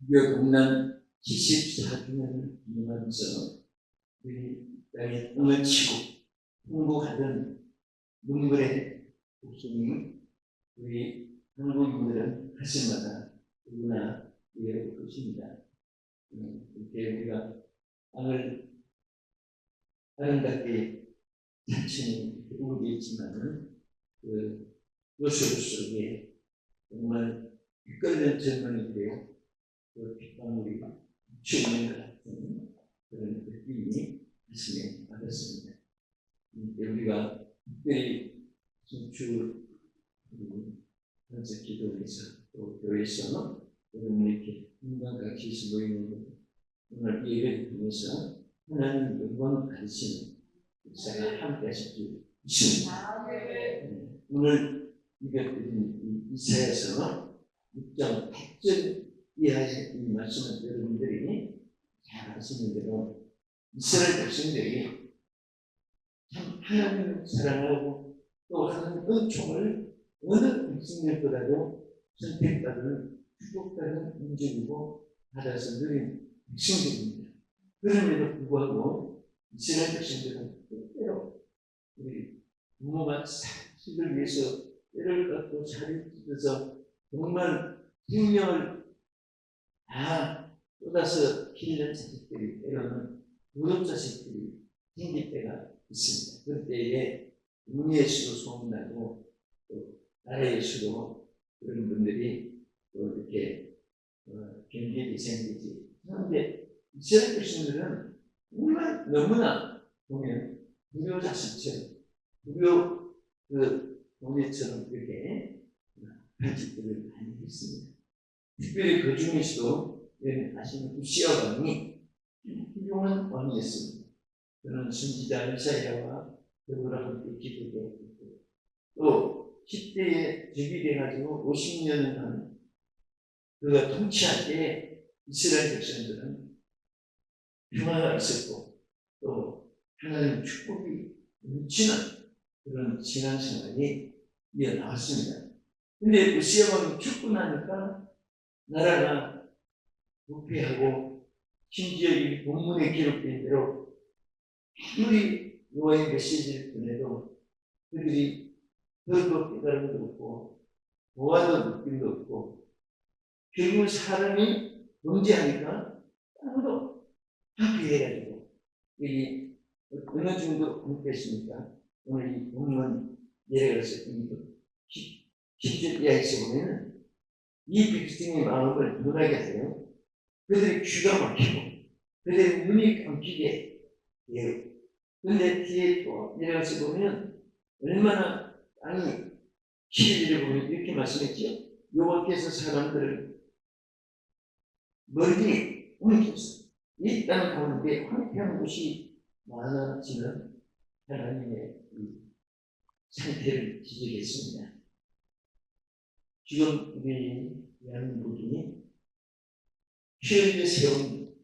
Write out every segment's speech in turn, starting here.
유교 동란 74주년을 기념하면서 우리 땅에 땅을 치고 홍보하던 문물의 복숭이 우리 한국인들은 가슴마다 누구나 이해할 것입니다. 이렇게 우리가 땅을 아름답게 천천히 오게 있지만은 그 요술 속에 정말 빛깔난 젊은이들의 그 빗방울이 비추는 것 같은 그런 느낌이 가슴에 받았습니다. 우리가 특별히 중추 단체 기도에서 또 교회에서 여러분 이렇게 건강같이 모이는 오늘 예배를 통해서 하나님 영광을 가르치는 역사가 함께 하실 줄 믿습니다. 오늘 이것들이 이사야서 6장 8절 이하의 이 말씀을 여러분들이 잘 아시는 대로 이스라엘 백성들이 참 하나님을 사랑하고 또 하나님 은총을 어느 백성들보다도 선택받은 축복받은 민족이고 받아서 누린 백성들입니다. 그럼에도 불구하고 이스라엘 백성들은 때때로 우리 부모가 자식을 위해서 때를 갖고 살을 찢어서 정말 생명을 다 쏟아서 키우는 자식들이 때로는 부족 자식들이 생길 때가 있습니다. 그때에 문예수로 소문나고 또 나라의 수로 그런 분들이 또 이렇게 경계이 생기지. 그런데 이스라엘 백성들은 정말 너무나 보면 불교 자식처럼 불교 그 동네처럼 이렇게 간직들을 많이 했습니다. 특별히 그 중에서도 아시는 우시아 왕이 훌륭한 왕이었습니다. 그는 선지자 이사야와 더불어 함께 기도도 했고 또 10대에 즉위 돼가지고 50년을 한 그가 통치할 때 이스라엘 백성들은 평화가 있었고 또 하나님 축복이 넘치는 그런 신앙생활이 이어나왔습니다. 근데 우시아 왕이 죽고 나니까 나라가 부패하고 심지어 이 본문에 기록된 대로 아무리 노아의 메시지를 보내도 그들이 더도 깨달음도 없고 보아도 느낌도 없고 결국은 사람이 범죄하니까 아무도 파괴해가지고 이 어느 정도 공부했습니까? 오늘 이 본문 내려가서 10절 이하에서 보면은 이 백성의 마음을 변하게 하여 그들의 귀가 막히고 그들의 눈이 감기게 해요. 그런데 뒤에 또 내려가서 보면 얼마나 땅이 11절에 보면 이렇게 말씀했죠. 여호와께서 사람들을 멀리 옮겨서 이 땅 가운데 황폐한 곳이 많아지는 하나님의 이 상태를 지적했습니다. 지금 우리 대한민국이 피흘려 세운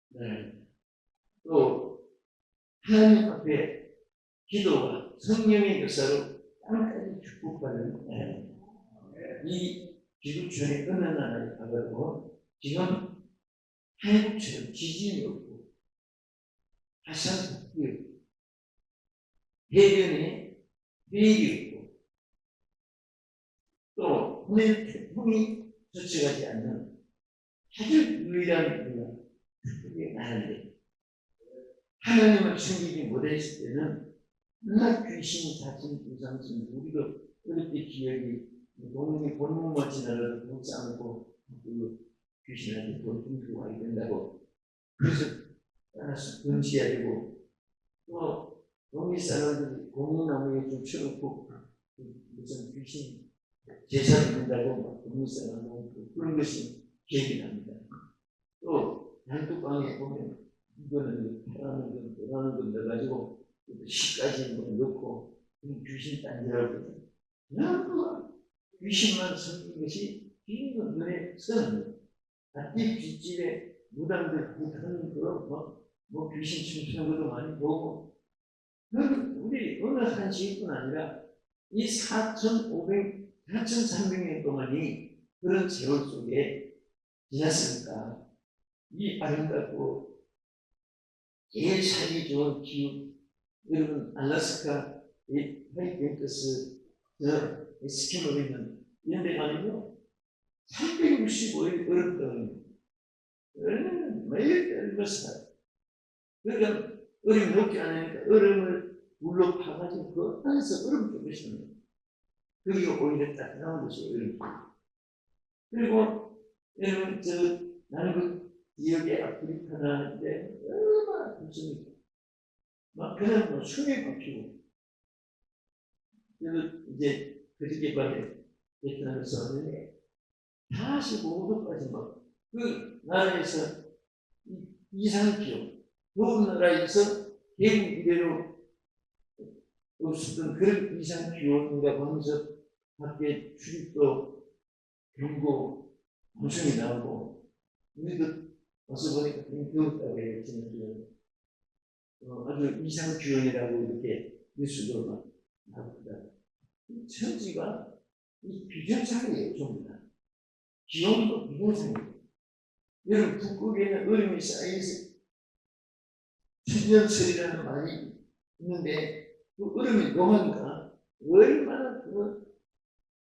나라입니다. 또 하나님 앞에 기도와 성령의 역사로 땅까지 축복받는 나라입니다. 이 기독교의 어느 나라에 가봐도 지금 한국처럼 지진이 없고 화산폭이 없고 해변에 회일이 없고 또 태풍이 쫓아가지 않는 아주 유일한 그게 나라인데 하나님을 숨기지 못했을 때는 맨날 귀신, 자신, 부상신 우리도 어릴 때 기억이 동네 본문만 지나가도 못 싸우고 그 귀신한테 돈 주고 와야 된다고 그래서 따라서 금지해야 되고 또 동네 사람들이 공나무에 좀 쳐놓고 무슨 귀신 제사를 드린다고 막 동네 사람하고 그런 것이 기억이 납니다. 또 단톡방에 보면 이거는 파라는 건 노라는 건 넣어가지고 시까지 넣고 귀신 딴지라고 그냥 귀신만 섬긴 것이 귀신은 눈에 쓰는 앞뒤 뒷집에 무당들 하는 그런 뭐 귀신 춤추는 것도 많이 보고 우리 어느 한 시뿐 아니라 이 4,300년 동안이 그런 세월 속에 지났으니까 이 아름답고 제일 살기 좋은 기후, 여러분 알래스카 하이캠퍼스 스키로 있는 이런 데 가면요 365일 얼음덩어리 매일 얼마나 그러니까 얼음이 녹지 않으니까 얼음을 물로 파가지고 그 안에서 얼음 쪼개시는 거예요. 그게 오히려 따뜻한 것이 얼음. 그리고 여러분 남극 지역의 아프리카나 이제 얼마나 좋습니까? 막 그냥 뭐 숨이 막히고 그리고 이제 그저께 밤에 베트남에서 왔는데 45도까지 막 그 나라에서 이상기온 더운 나라에서 계속 이대로 없었던 그런 이상기온이라고 하면서 밖에 출입도 경고 방송이 나오고 우리도 와서 보니까 굉장히 더웠다고 해요. 지난주에 아주 이상기온이라고 이렇게 뉴스도 막 나옵니다. 천지가 이 비정상이에요. 전부 다 기온도 비정상이에요. 여러분 북극에는 얼음이 쌓여서 천년설이라는 말이 있는데 그 얼음이 녹으니까 얼마나 그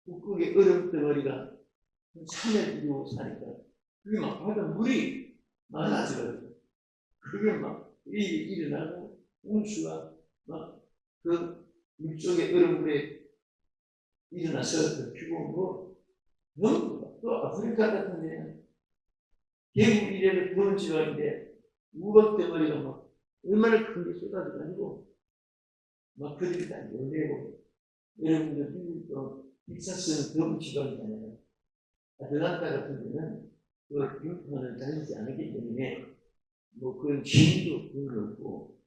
북극의 얼음 덩어리가 산을 이루고 사니까 그게 막 바다 물이 많아져가지고 그게 막 일어나고 홍수가 막 그 물속의 얼음물에 일어나서 피고 뭐 또 아프리카 같은 데는 계곡 이래로 더운 지방인데 우박 덩어리가 막 얼마나 큰 게 쏟아져가지고 막 그들이 다 놀래고 여러분들 미국도 텍사스는 더운 지방이잖아요. 아틀란타 같은 데는 그 빙판을 다니지 않기 때문에 뭐 그런 지인도 그렇고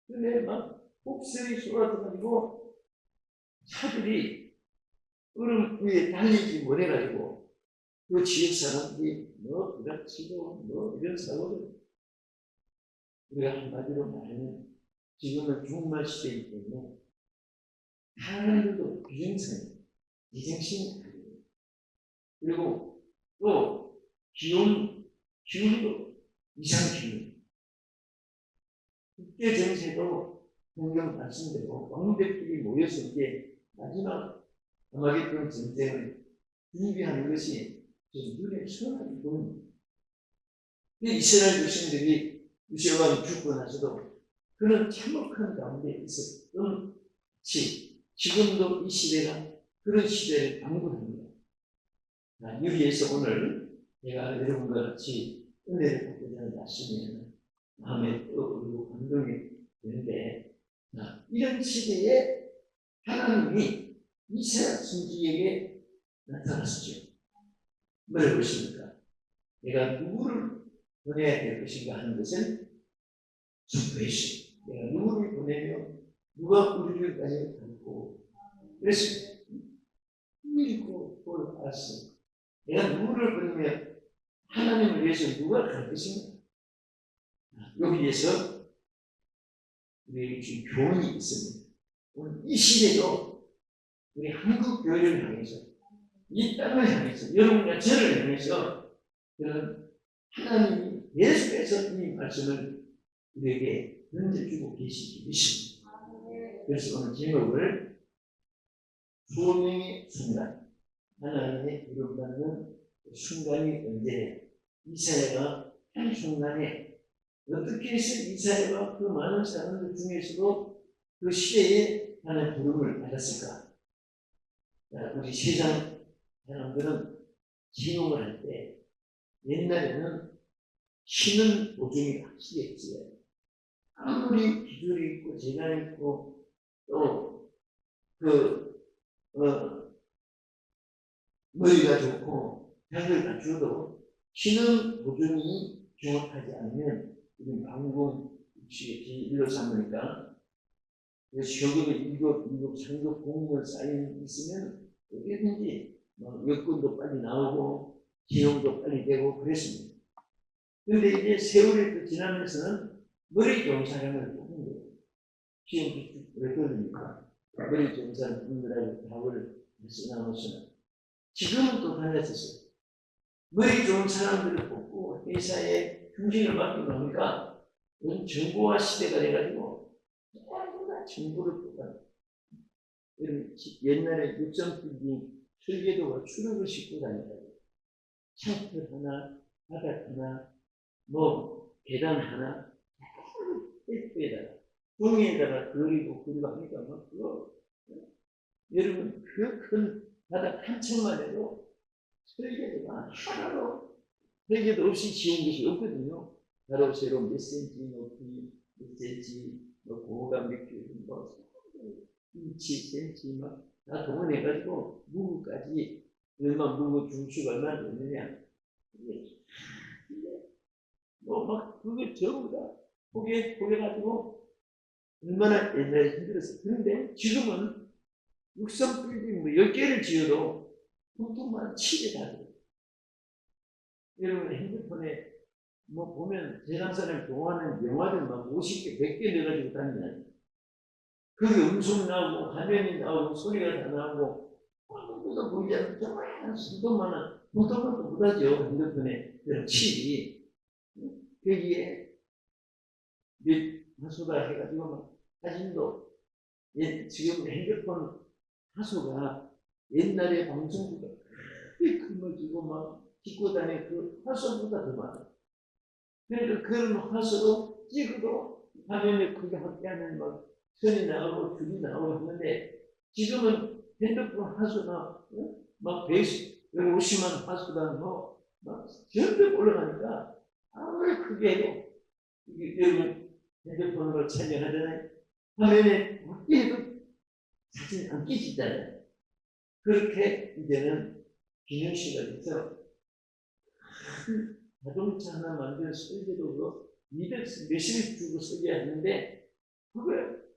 근데 막 폭설이 쏟아져가지고 차들이 얼음 위에 달리지 못해가지고 그 지역 사람들이 뭐 부닥치고 뭐 이런 사고를 우리가 한마디로 말하면 지금은 중말 시대이기 때문에 사람들도 비정상이에요. 비정신이 아니에요. 그리고 또 기온도 이상기온. 국제 정세도 성경 말씀대로 왕들끼리 모여서 이제 마지막 아마겟돈 전쟁을 준비하는 것이 좀 눈에 선하게 보입니다. 이스라엘 백성들이 유시왕이 죽고 나서도 그런 참혹한 가운데 있었던 지금도 이 시대가 그런 시대를 방불합니다. 여기에서 오늘 제가 여러분과 같이 은혜를 받고자 하는 말씀이면 마음에 떠오르고 감동이 되는데 이런 시대에 하나님이 이스라엘 선지에게 나타났죠. 뭘 보십니까? 내가 누구를 보내야 될 것인가 하는 것을 선포했어요. 내가 누구를 보내며 누가 우리를 가지고 그래서 읽고 또 알았어요. 내가 누구를 보내며 하나님을 위해서 누가 갈 것인가? 여기에서 우리에게 지금 교훈이 있습니다. 오늘 이 시대도 우리 한국 교회를 향해서 이 땅을 향해서 여러분과 저를 향해서 그런 하나님이 계속해서 이 말씀을 우리에게 던져주고 계시기 믿습니다. 그래서 오늘 제목을 소명의 순간, 하나님의 부름받는 순간이 언제 이사야가 한 순간에 어떻게 해서 이사야가 그 많은 사람들 중에서도 그 시대에 하나님의 부름을 받았을까? 우리 세상 사람들은 기록을 할 때 옛날에는 신은 보증이 확실히 했어요. 아무리 기술이 있고 재간이 있고 또 머리가 좋고 벽을 갖추어도 신은 보증이 정확하지 않으면 우리 방금 일로 삼으니까 경력이 1급, 2급, 3급 공무원 쌓여 있으면 어디든지 여건도 빨리 나오고 기용도 빨리 되고 그랬습니다. 그런데 이제 세월이 또 지나면서는 머리 좋은 사람을 뽑는 거예요. 시험 비축 왜 그럽니까? 머리 좋은 사람 뽑느라고 답을 해서 나오시는 지금은 또 달라졌어요. 머리 좋은 사람들을 뽑고 회사에 중심을 맡겨 놓으니까 정보화 시대가 돼가지고 전부 정보를 뽑아. 옛날에 육성필딩 설계도가 추락을 싣고 다니다고. 창틀 하나, 바닥 하나, 뭐 계단 하나, 테이프에다가 종이에다가 그리고 하니까 막 그거 여러분 그 큰 바닥 한 층만 해도 설계도가 하나로 설계도 없이 지은 것이 없거든요. 가로 세로 몇 센치 높이 몇 센치 뭐 고감 몇 킬로 뭐 7cm 막다 동원해가지고 무구까지 얼마 무구 중수가 얼마나 되느냐 뭐막 그걸 전부 다 포개가지고 얼마나 옛날에 힘들었어. 그런데 지금은 육성 빌딩 뭐 10개를 지어도 통통만 7개 다 돼요. 여러분 핸드폰에 뭐 보면 세상 사람 좋아하는 영화들 막 50개, 100개 넣어가지고 다니잖아요. 그게 음성 나오고 화면이 나오고 소리가 다 나오고 아무것도 보이지 않는 정말 수도만한 보통은 못하죠. 핸드폰에 그런 칩이 거기에 몇 하수가 해가지고 막 사진도 지금 핸드폰 하수가 옛날에 방송국가 크게 금어지고 막 찍고 다니는 그 화수보다 더 많아요. 그러니까 그런 화수로 찍어도 화면에 크게 확대하면 막 선이 나오고 줄이 나오고 하는데 지금은 핸드폰 화수가 막 150만 화수가 막 전부 올라가니까 아무리 크게 해도 여러분 핸드폰으로 촬영하잖아요. 화면에 확대해도 사진 안 끼지잖아요. 그렇게 이제는 기능시가 돼서 자동차 하나 만드는 설계도 200 몇십을 주고 써야 하는데 그걸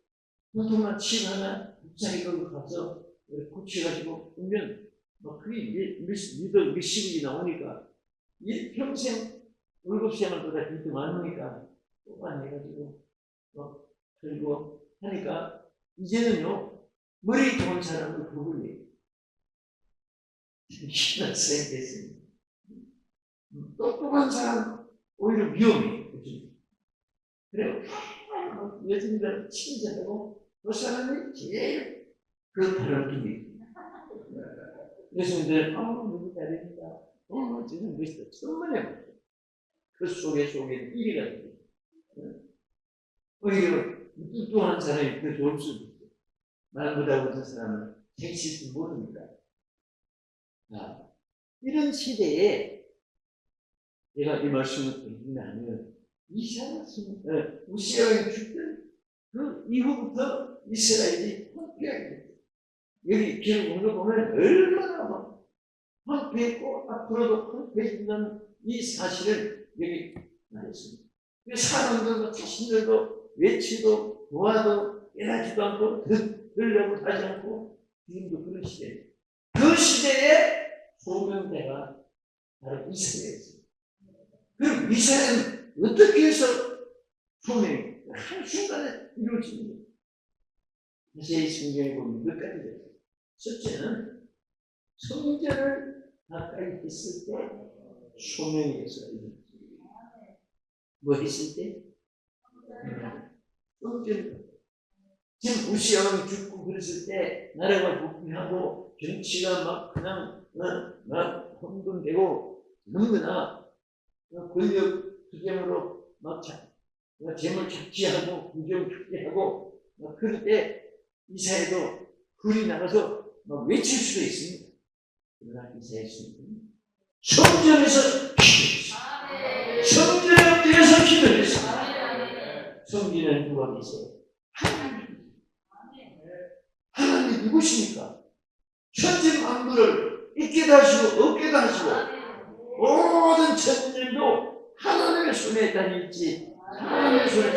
보통만 칩 하나 자기가 가서 고쳐가지고 보면 막 그게 몇십이 나오니까 평생 월급 생활보다 그렇게 많으니까 뽑아내가지고 그리고 하니까 이제는요 머리 좋은 사람을 구분해요. 신학생 됐습니다. 똑똑한 사람 오히려 위험해. 그래요. 여자들 친절하고 그 사람이 제일 그 바람둥이. 여성들 너무 잘합니다. 저는 멋있다. 정말 해봤어요. 그 속에 일이가 돼요. 오히려 뚱뚱한 사람이 더 좋을 수도 있어요. 말 못하고 저 사람은 생실수 모릅니다. 이런 시대에 제가 이 말씀을 드리면 이스라엘 우시아가 죽던 그 이후부터 이스라엘이 황폐하게 됐어요. 여기 기록 온 거 보면 얼마나 막 황폐했고 앞으로도 황폐해진다는 이 사실을 여기 말했습니다. 사람들도 자신들도 외치도 도와도 깨닫지도 않고 들으려고 하지 않고 지금도 그런 시대예요. 그 시대에 소명대가 바로 이스라엘이었습니다. 그럼 이스라엘은 어떻게 해서 소명이 한순간에 이루어집니다. 다시 성경에 보면 몇 가지 돼요. 첫째는 성전을 가까이 했을 때 소명이 있어요. 뭐 했을 때? 성전. 지금 우시아 왕이 죽고 그랬을 때 나라가 부패하고 정치가 막 그냥 막 혼돈되고 너무나 권력 투쟁으로 막 재물 착취하고 부정 축제하고 막 그럴 때 이사야도 불이 나가서 막 외칠 수도 있습니다. 그러나 이사야 스님은 성전에서 기도했습니다. 성전에 엎드려서 기도했습니다. 성전에는 누가 계세요? 하나님 누구십니까? 천지 만물을 있게도 하시고 없게도 하시고 모든 천지들도 하나님의 손에 있다니 있지 하나님의 손에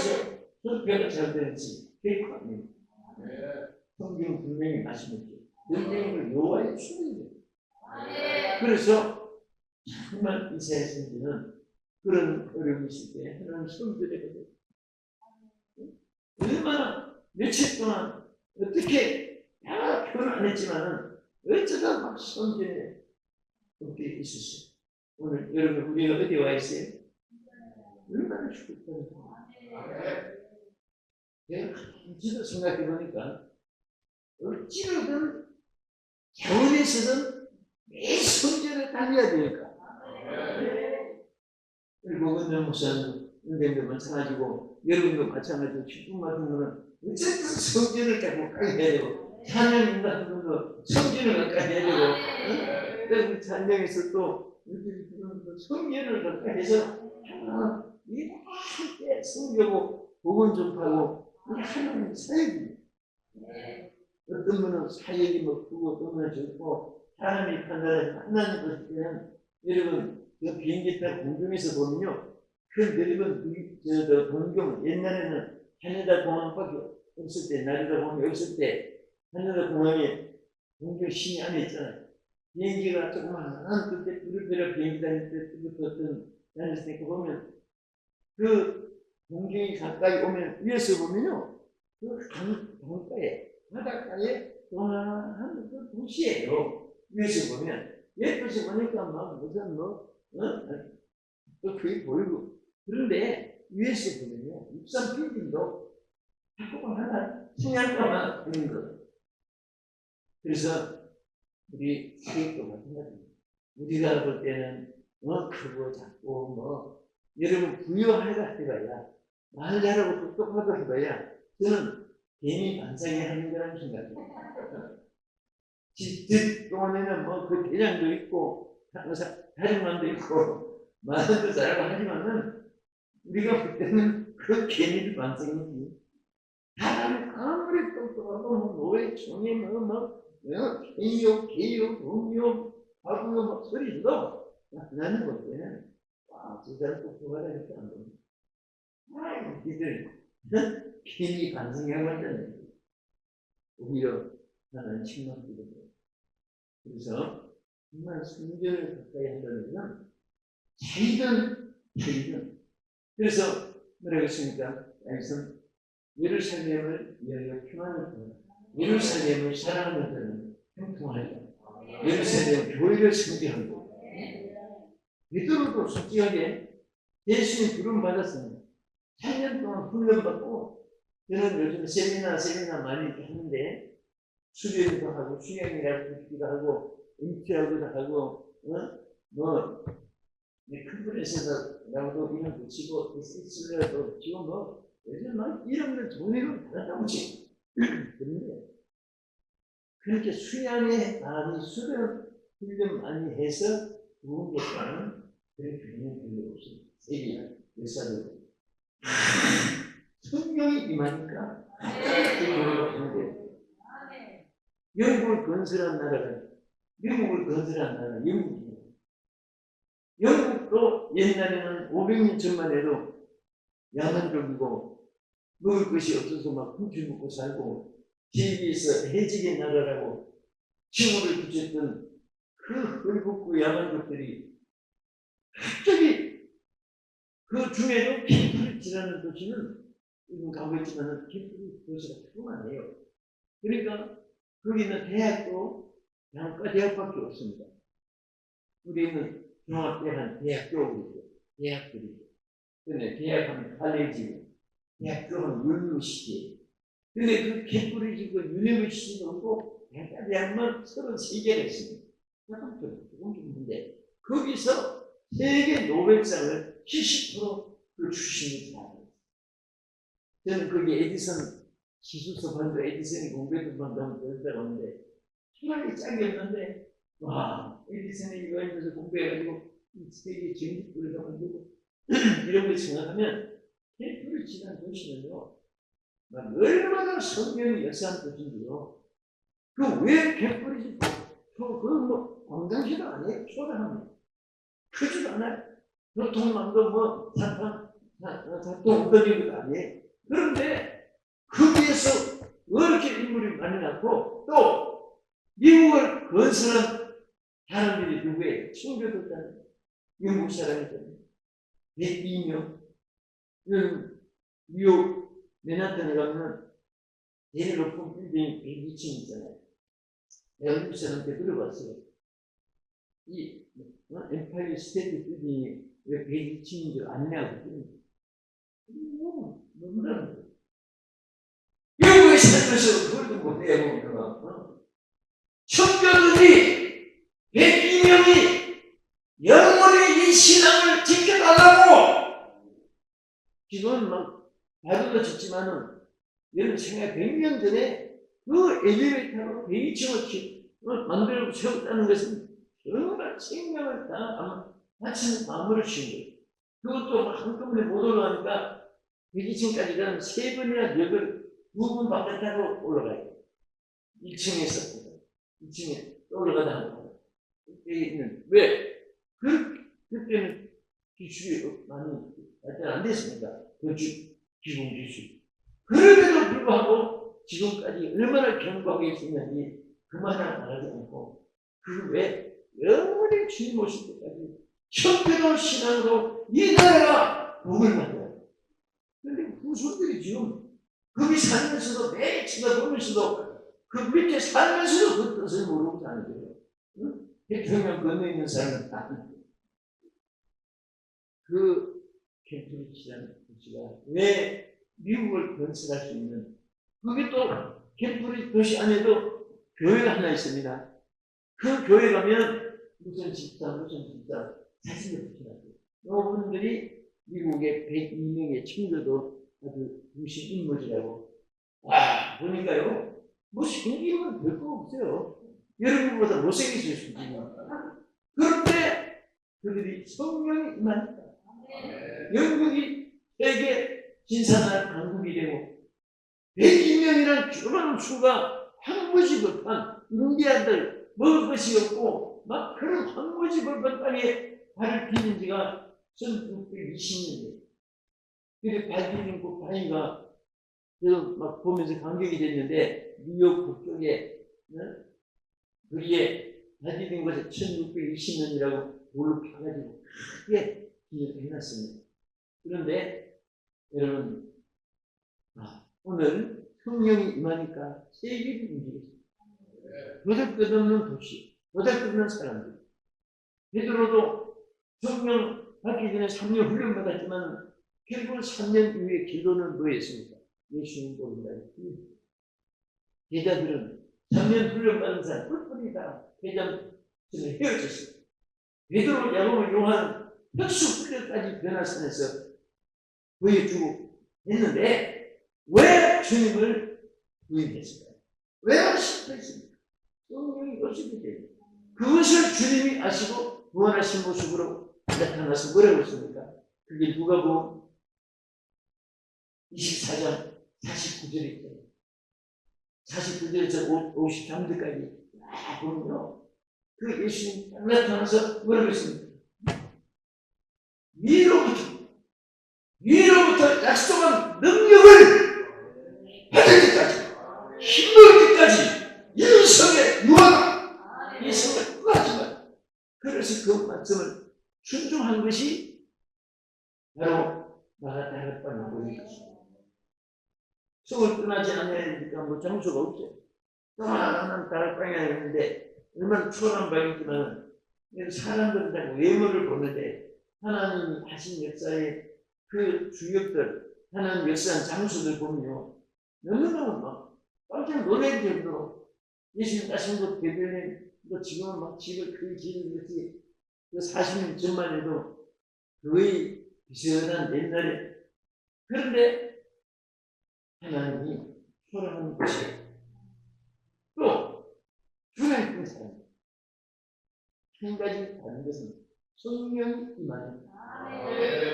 손뼈가 잘 되는지 계획합니다. 성경 분명히 말씀했죠. 너희는 여호와의 손이다. 그래서 정말 이스라엘 선지는 그런 어려움이 있을 때 하나님 손들에 얼마나 며칠 동안 어떻게 표현 안 했지만은 어쩌다 막 성전에 그렇게 있었어요. 오늘 여러분 우리가 어디 와 있어요? 얼마나 축복받는 거예요. 내가 한지도 생각해 보니까 어찌로든 자원에서는 매일 성전을 다녀야 되니까. 그리고 은혜 목사님 은혜도 마찬가지고 여러분도 마찬가지고 기쁨 같은 거는 어쨌든 성전을 자꾸 가게 해야 되고 찬양 같은 것도 성전을 가까이 해야 되고 그리고 찬양에서 또 성전을 가까이 해서 이 함께 섬기고 복음 전파하고 하나님 사역입니다. 어떤 분은 사역이 뭐 크고 어떤 분은 적고 하나님이 판단해서 하나님 보실 때는 여러분 그 비행기 타고 공중에서 보면요 그 넓은 공중 옛날에는 캐나다 공항밖에 없을 때 나르다 공항이 없을 때 캐나다 공항에 공중 심이 안에 있잖아요. 비행기가 조그마한 그때 뚜르르 비행기 다닐 때 어떤 다녔을 때 보면 그 공중이 가까이 오면 위에서 보면요 그 강가에 바닷가에 조그마한 그 도시예요. 위에서 보면 예쁘서 보니까 막 무슨 또 그게 보이고 그런데 위에서 보면요 육상 빌딩도 자꾸만 하나 승양가만 보는 거예요. 그래서 우리 사역도 마찬가지입니다. 우리가 볼 때는 크고 작고 여러분 부유하다 해봐야 말 잘하고 똑똑하다 해봐야 저는 괜히 반상이 하는 거라는 생각이에요. 집 동안에는 그 대장도 있고 사령관도 있고 말도 잘하고 하지만은 우리가 볼 때는 그 괜히 반상이지. 사람이 아무리 똑똑하고 노래 총회 개요 동요 하고 소리도 나는 볼 때는 저 사람 똑똑하다 이렇게 안 보입니다. 아이고 니들 괜히 반성하고 한다는 오히려 나는 책망드립니다. 그래서 정말 성전을 가까이 한다는 것은 자이든 그래서 뭐라고 했습니까? 여기서 예루살렘을 위하여 평안을 구하라. 예루살렘을 사랑하는 자는 형통하리라. 예루살렘 교회를 섬기하고 베드로도 솔직하게 예수님 부름 받았습니다. 3년 동안 훈련받고 저는 요즘 세미나 많이 하는데 수련도 하고 수양이라고 듣기도 하고 인기하기도 하고 큰 분에서 나도 이름 붙이고 SS라도 지금 요즘 이름을 종류를 다르다고 지 그런데 그렇게 수양에 많이 훈련 많이 해서 구원됐다는 그런 개념이 별로 없습니다. 세계나 역사도 성령이 임하니까 갑자기 교회가 되는데 영국을 건설한 나라가 미국을 건설한 나라가 영국이에요. 영국도 옛날에는 500년 전만 해도 야만족이고 먹을 것이 없어서 막 훔쳐 먹고 살고 TV에서 해적의 나라라고 칭호를 붙였던 그 헐벗고 야만족들이 갑자기 그 중에도 캠프리지라는 도시는 이건 가고 있지만 캠프리지 도시가 조그만해요. 그러니까 거기는 대학도 양과 대학밖에 없습니다. 우리는 종합대학 대학교고 대학들이죠. 근데 대학하면 칼레지고 대학교는 유니버시티. 근데 그 캠프리지 그 유니버시티도 없고 대학만 33개가 있습니다. 조금 좀 있는데 거기서 세계 노벨상을 70% 주시는 사람이에요. 저는 거기 에디슨 기술서 반도 에디슨이 공부했던 반도 한번 들었는데 정말 짝이 없는데 와 에디슨이 이거 하면서 공부해가지고 세계 전기불을 만들고 이런 걸 생각하면 캠프를 지난 도시는요 막 얼마나 성경이 역사한 도시인데요 그 왜 캠프리지 그건 광장시도 아니에요. 초라합니다. 크지도 않아요. 교통망도 작동 엉터리도 아니에요. 그런데 거기에서 왜 이렇게 인물이 많이 났고 또 미국을 건설한 사람들이 누구예요? 친구들잖아요. 영국 사람이잖아요. 102명. 뉴욕 맨하탄에 가면 제일 높은 빌딩 102층 있잖아요. 내가 미국 사람한테 물어봤어요. 이 엠파이어 스테이트 빌딩이 왜 102층인 줄 아느냐고. 너무나 영국에 살면서 그걸도 못해요. 청교도들이 102명이 영원히 이 신앙을 지켜달라고 지금 막 바둑도 쳤지만은 여러분 생각해 100년 전에 그 엘리베이터로 102층을 만들고 세웠다는 것은 정말 생명을 다 바치는 마음으로 친 거예요. 그것도 한꺼번에 못 올라가니까 102층까지 가면 3번이나 역을 2번 바깥으로 올라가요. 1층에서 2층에 올라가다 하고 왜? 그때는 기술이 많이 발달 안 됐습니다. 건축 기본 기술. 그럼에도 불구하고 지금까지 얼마나 경고하고 있었는지 그만하고 말하지 않고 그 외 영원히 주님 오실 때까지 형편없는 신앙으로 이 나라가 복을 받아요. 그런데 후손들이 지금 거기 살면서도 매일 쳐다보면서도 그 밑에 살면서도 그 뜻을 모르고 사는 거예요. 응? 대통령 건너에 있는 사람은 다 그 캠프리지라는 도시가 왜 미국을 건설할 수 있는 그게 또 캠프리지 도시 안에도 교회가 하나 있습니다. 그 교회 가면 무슨 집사 사진을 붙여놨어요. 여러분들이 미국의 102명의 친구도 아주 중심 인물이라고. 와, 보니까요. 뭐 생기는 별거 없어요. 여러분보다 못생기실 수 있지만. 그런데 그들이 성령이 임하니까. 영국이 세계 진사나 강국이 되고 102명이라는 조그마한 수가 황무지벌판 인디안들 먹을 것이 없고 막 그런 황무지벌판 땅에 발을 디딘 지가 1620년대. 그래 발 디딘 그 바위가 막 보면서 감격이 됐는데 뉴욕 북쪽에 거기에 발 디딘 것에 1620년이라고 돌을 파가지고 크게 기억을 해놨습니다. 그런데 여러분 오늘 성령이 임하니까 세계를 움직였습니다. 거들떠없는 도시, 거들떠없는 사람들. 베드로도 성령 받기 전에 3년 훈련 받았지만 결국 3년 이후에 결론은 뭐였습니까? 예수님 보인다. 제자들은 3년 훈련 받은 사람 뿔뿔이다. 회장님을 헤어졌어요. 베드로, 야고보, 요한 특수 훈련까지 변화선에서 보여주고 했는데 왜 주님을 부인했을까요? 왜 실패했습니까? 성령이 없었기 때문에 그것을 주님이 아시고 부활하신 모습으로 나타나서 뭐라고 했습니까? 그게 누가복음 24장 49절에 있어요. 49절에서 53절까지 보면요. 그 예수님 딱 나타나서 뭐라고 했습니까? 위로부터 약속한 능력을 받을 때까지 힘을 때까지 이성에 유하다. 이성을 구하지만 그래서 그 말씀을 순종한 것이 바로 나가다락방의 모임이죠. 속을 떠나지 않아야 되니까 뭐 장소가 없죠. 떠나가는 다락방에 있는데 얼마나 초라한 방이지만 사람들은 외모를 보는데 하나님이 하신 역사의 그 주역들, 하나님 역사한 장소들 보면요. 너무너무 막 깜짝 놀랄 정도로 예수님 가신 곳 베들레헴, 지금은 막 집을 크게 지은 것이 그 40년 전만 해도 거의 비슷한 옛날에. 그런데 하나님이 초라한 곳이 또 주님의 사람. 한 가지 다른 것은 성령이 임하는.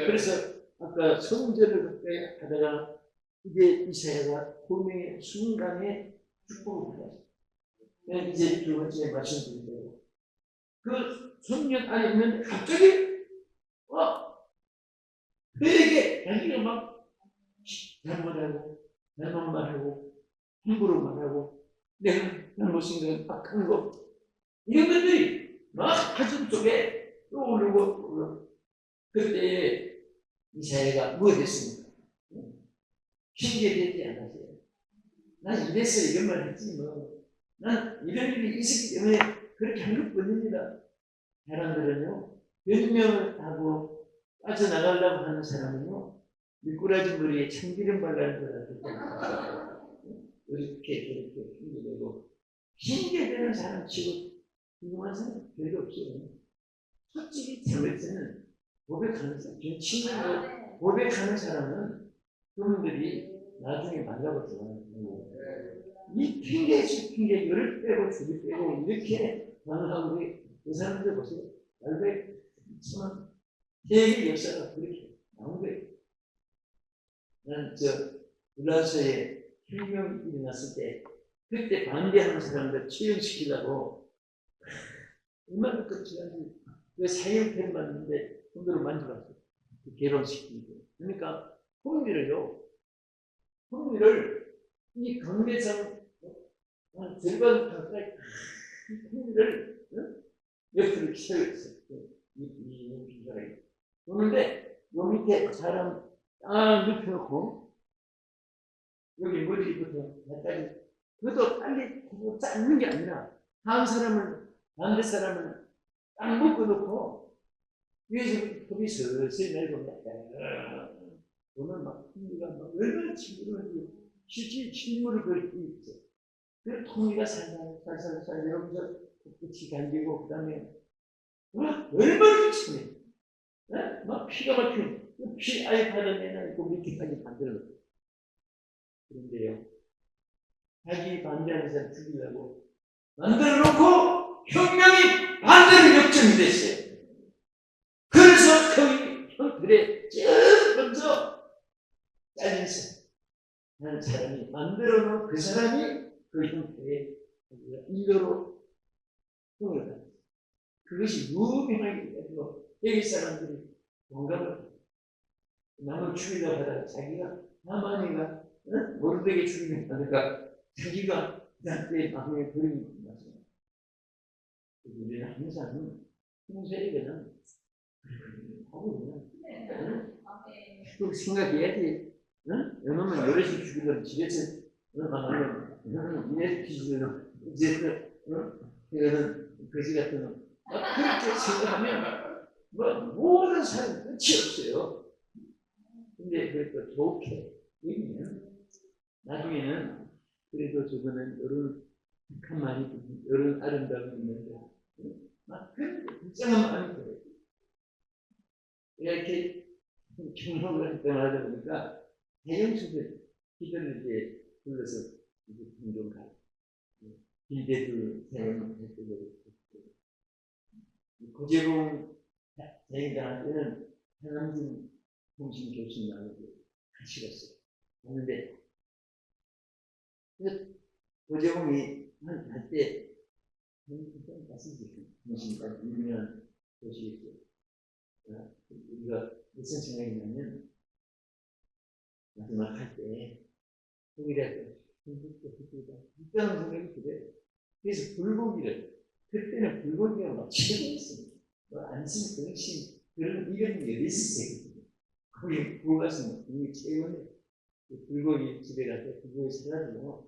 그래서 아까 성전을 그때 하다가 이제 이사야가 고명의 순간에 축복을 받았어요. 이제 두 번째 말씀드린 대로 그 성령 안에 있는데 갑자기 그에게 자기가 막 잘못하고 잘못 말하고 함부로 말하고 내가 잘못인 건 악한 거 이런 것들이 막 가슴 속에 떠오르고 그때 이사야가 무엇했습니까? 핑계대지 않았어요. 난 이래서 이런 말 했지 뭐. 난 이런 일이 있었기 때문에 그렇게 한 것뿐입니다. 사람들은요, 변명을 하고 빠져나가려고 하는 사람은요, 미꾸라지 머리에 참기름 발라는 것 같아요. 이렇게 저렇게 핑계대고, 핑계대는 사람 치고 궁금한 사람 별로 없어요. 솔직히 잘못해서는 고백하는 사람, 진심으로 고백하는 사람은 그분들이 나중에 만나고 좋아하는 이 핑계를 빼고 줄이 빼고 이렇게 반응하고 그 사람들 보세요. 알베 참 세계 역사가 그렇게 나온 거예요. 나는 불란서에 혁명이 일어났을 때 그때 반대하는 사람들 처형시키려고 얼마나 끝이야지 그 사형편 맞는데 손으로 만져봤어요. 결혼시키고 그러니까 홍미를 이 강매상 한 절반 가까이 홍미를 옆으로 세웠어요. 이 비사람이 그런데 요 밑에 사람 딱 눕혀놓고 여기 머리부터 발까지 그것도 빨리 짧는 게 아니라 반대 사람은 딱 묶어놓고 위에서 겁이 슬슬 내려옵니다. 오늘 막 통리가 막 얼마나 친구를 실제 실물을 그리고 있어. 그 통리가 살살살 내려오면서 끝이 갈리고 그다음에 얼마나 친해. 막 피가 막히는 피 아예 받아내는 밑에까지 만들어놓고 그런데요. 자기 반대하는 사람 죽이려고 만들어놓고 혁명이 반대로 역전이 됐어요. 그래서 그래 제일 먼저 잘렸어요. 하는 사람이 만들어놓은 그 사람이 그 형태의 인도로 형을 받았어요. 그것이 유명하게 되고 여기 사람들이 공감을 남을 죽이려고 하다가 자기가 하만이가 모르되게 죽이려고 하다가 자기가 그한테 마음에 그림이 났어요. 우리는 항상 평소에 그냥 하고 그냥 또 생각해야지. 여러분 어르신 죽이려면 집에서 나는 이래 뒤지려면 이제 그거는 거지 같은 그렇게 생각하면 모든 사람이 끝이 없어요. 근데 그래도 좋게 얘기면 나중에는 그래도 저거는 이런 착한 말이 이런 아름다움이 있는데 막 그런 불쌍한 마음이 들어요. 이렇게 경험을 하다 보니까 대형수들 기도를 이제 불러서 이제 종종 가요. 빌대도 대형 대표로 고재봉 대행장한테는 한남진 공신 교수님하고 같이 갔어요. 갔는데 고재봉이 한때 공신과 유명한 교수였어요. 우리가 무슨 생각이냐면 마지막 할 때 거기다 일단은 생각이 그래요. 그래서 불고기를 그때는 불고기가 막 최고였습니다. 안심 등심 그런 이런 게 있었어요. 거기 구워가서 이미 최고네. 불고기 집에 가서 불고기 사가지고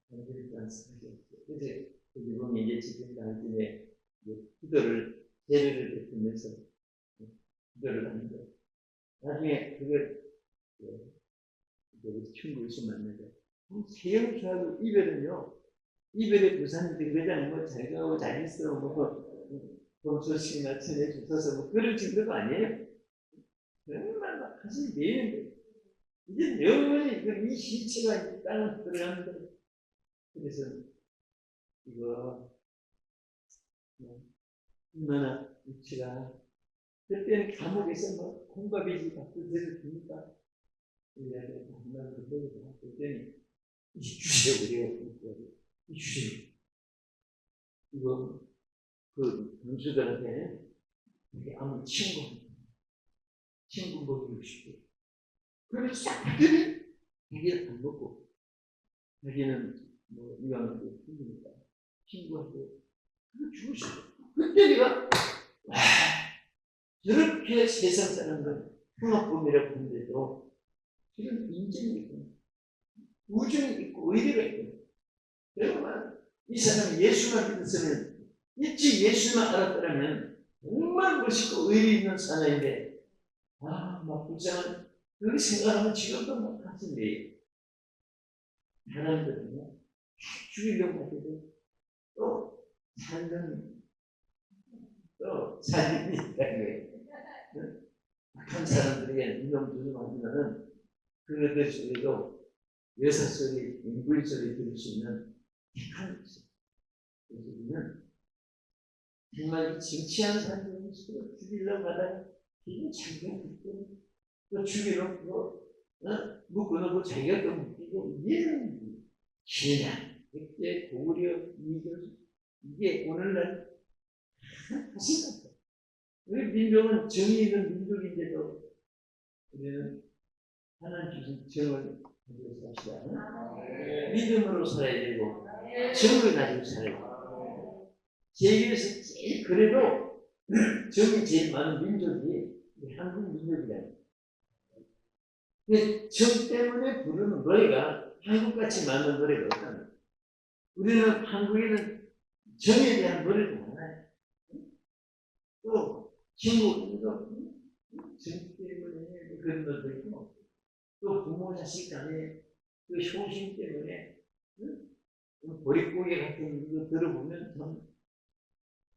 남들이 안쓰러워요. 그래서 일본이 이제 지금 당신의 기도를 예배를 베풀면서 기도를 하는데 나중에 그걸 친구에서 만나서 세영수하고 이별의 부산 등대장 잘 가고 잘 있어 범소식이나 전해주셔서 그런 정도가 아니에요. 정말 막 가슴이 메이는데 이제 영원히 이 시체가 땅을 들어가는데 그래서 이거 얼마나 위치가 그때는 감옥에서 콩밥이지 밥도 대서 줍니까? 정말 그때는 이 주세요 그래요. 이 주세요. 이거 그 동수들한테 아무 친구 먹이고 싶고 그래서 그들이 자기를 안 먹고 자기는 이왕도 힘드니까 친구하고 죽으시고 그때 내가 저렇게 세상 사람들 통합범이라고 하는데도 지금 인정이 있고 우정이 있고 의리가 있고 그러면 이 사람이 예수만 믿었으면 일찍 예수만 알았더라면 정말 멋있고 의리 있는 사나인데, 막 불쌍한, 그 생각하면 지금도 막 가슴이, 사람들은요, 죽이려고 하기도, 또, 살림이 있다는 거예요. 악한 사람들에게 운명주는 하면은, 그들 속에도 여사 소리, 인구의 소리 들을 수 있는 택한 것이죠. 그래서 우리는 정말 정치한 사람들은 서로 죽이려고 하다가 기분 자기가 묶고 또 죽이려고 묶어놓고 자기가 또 묶이고 이게는 신앙, 그때 고구려 이들 이게 오늘날 하신다. 우리 민족은 정의 있는 민족인데도 우리는 하나님 주신 정을 가지고 삽시다. 믿음으로 살아야 되고 정을 가지고 살아야 되고 세계에서 제일 그래도 정이 제일 많은 민족이 한국 민족이다. 정 때문에 부르는 노래가 한국같이 많은 노래가 없다. 우리는 한국에는 정에 대한 노래도 많아요. 또 친구도 정 때문에 그런 것도 있고 또 부모 자식 간에 그 효심 때문에 보릿고개 같은 거 들어보면 참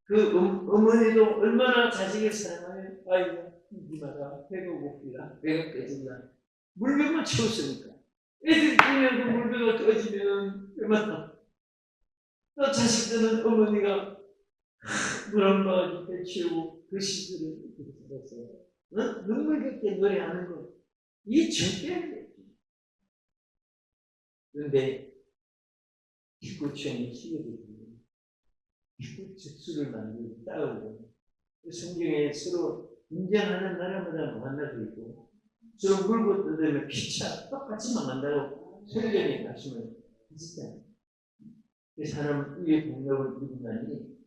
그 어머니도 얼마나 자식을 사랑하면 아이고 이마다 배가 고프다 배가 깨진다 물병만 채웠으니까 애들이 그냥 그 물병을 꺼지면 그만 또 자식들은 어머니가 물 한 바가지 배 채우고 그 시절을 이렇게 살았어요. 눈물겹게 노래하는 거 이 정때문에 그런데 기구청이 시계되고 즉수를 만들고 싸우고 성경에 서로 인정하는 나라마다 만나고 있고 서로 물고 뜯으면 피차 똑같이 망한다고 성경에 말씀을 하시잖아요. 그 사람 위에 공력을 누군가니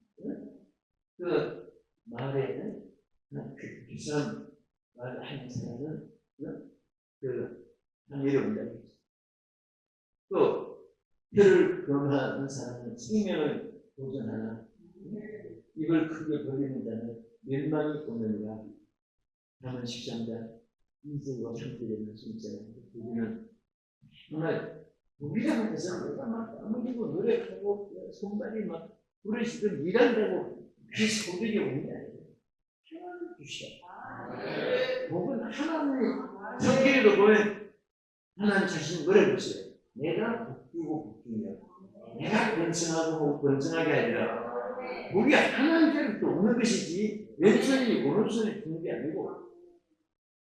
그 마을에는 그 사람 마을 한 사람은 그 한일에 온다고 했어요. 또 혀를 금하는 사람은 생명을 도전하나 입을 크게 벌리는 자는 멸망이 오느니라. 다만 13장 2절과 3절에 말씀있잖아요. 우리는 정말 우리라고 해서 내가 막 아무리고 노력하고 손발이 막 부르시든 일한다고 그 소득이 오는 게 아니에요. 하나님 주시다. 복은 하나님 성경에도 보면 하나님 자신이 뭐라고 했어요? 내가 복주고 복주며 내가 번성하고 번성하게 하리라. 복이 하나님께로부터 오는 것이지 왼손이 오른손에 주는 게 아니고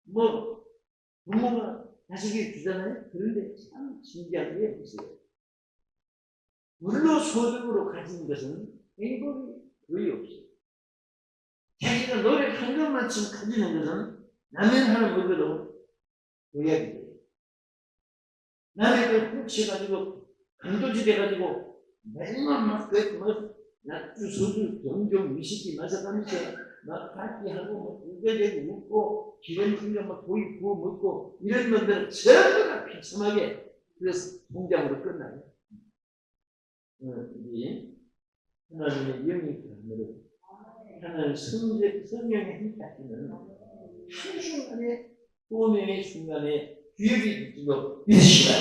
뭐 부모가 자식이 주잖아요. 그런데 참 신기한 게 있어요. 물로 소득으로 가진 것은 행복이 거의 없어요. 자기가 노력한 것만큼 가지는 것은 라면 하나 먹어도 의약이 돼요. 남의 걸 훔쳐가지고 강도질 해가지고 맨날 막 약주, 소주, 종종 위스키 마셔가면서 막 파티하고 뭐 우겨대고 웃고 기름진거 막 고기 구워 먹고 이런 것들은 전부 다 비참하게 그래서 통장으로 끝나요. 우리 하나님의 영이 그러므로 하나님 성령의 힘 닿기는 한순간에 소명의 순간에 기억이 되고 믿으시라.